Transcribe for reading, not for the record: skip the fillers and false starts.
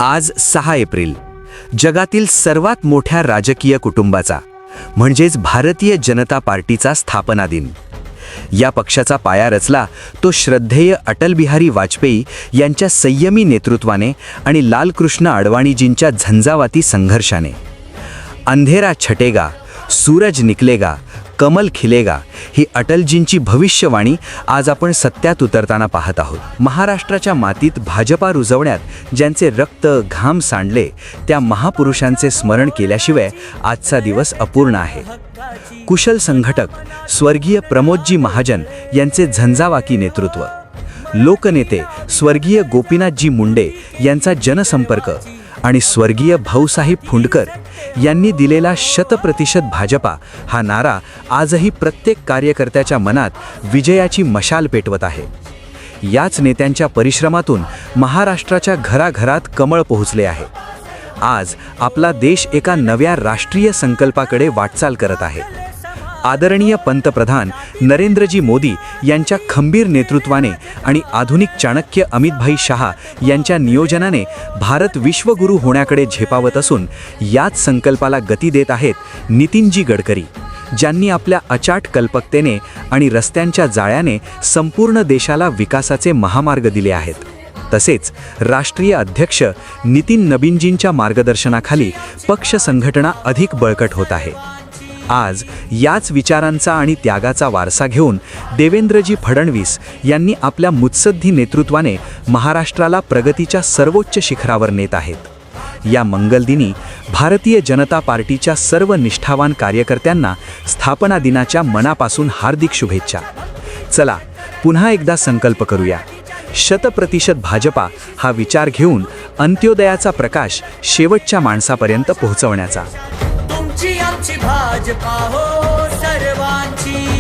आज 6 एप्रिल जगातील सर्वात मोठ्या राजकीय कुटुंबाचा म्हणजेच भारतीय जनता पार्टीचा स्थापना दिन. या पक्षाचा पाया रचला तो श्रद्धेय अटल बिहारी वाजपेयी यांच्या संयमी नेतृत्वाने आणि लालकृष्ण अडवाणीजींच्या झंझावाती संघर्षाने. अंधेरा छटेगा, सूरज निकलेगा, कमल खिलेगा ही अटलजींची भविष्यवाणी आज आपण सत्यात उतरताना पाहत आहोत. महाराष्ट्राच्या मातीत भाजपा रुजवण्यात ज्यांचे रक्त घाम सांडले त्या महापुरुषांचे स्मरण केल्याशिवाय आजचा दिवस अपूर्ण आहे. कुशल संघटक स्वर्गीय प्रमोदजी महाजन यांचे झंझावाकी नेतृत्व, लोकनेते स्वर्गीय गोपीनाथजी मुंडे यांचा जनसंपर्क आणि स्वर्गीय भाऊसाहेब फुंडकर यांनी दिलेला 100% भाजपा हा नारा आजही प्रत्येक कार्यकर्त्याच्या मनात विजयाची मशाल पेटवत आहे. याच नेत्यांच्या परिश्रमातून महाराष्ट्राच्या घराघरात कमळ पोहोचले आहे. आज आपला देश एका नव्या राष्ट्रीय संकल्पाकडे वाटचाल करत आहे. आदरणीय पंतप्रधान नरेंद्रजी मोदी यांच्या खंबीर नेतृत्वाने आणि आधुनिक चाणक्य अमितभाई शहा यांच्या नियोजनाने भारत विश्वगुरू होण्याकडे झेपावत असून याच संकल्पाला गती देत आहेत नितीनजी गडकरी, ज्यांनी आपल्या अचाट कल्पकतेने आणि रस्त्यांच्या जाळ्याने संपूर्ण देशाला विकासाचे महामार्ग दिले आहेत. तसेच राष्ट्रीय अध्यक्ष नितीन नबीनजींच्या मार्गदर्शनाखाली पक्ष संघटना अधिक बळकट होत आहे. आज याच विचारांचा आणि त्यागाचा वारसा घेऊन देवेंद्रजी फडणवीस यांनी आपल्या मुत्सद्दी नेतृत्वाने महाराष्ट्राला प्रगतीच्या सर्वोच्च शिखरावर नेत आहेत. या मंगलदिनी भारतीय जनता पार्टीच्या सर्व निष्ठावान कार्यकर्त्यांना स्थापना दिनाच्या मनापासून हार्दिक शुभेच्छा. चला पुन्हा एकदा संकल्प करूया. 100% भाजपा हा विचार घेऊन अंत्योदयाचा प्रकाश शेवटच्या माणसापर्यंत पोहोचवण्याचा. तुमची आमची भाजपा हो सर्वांची.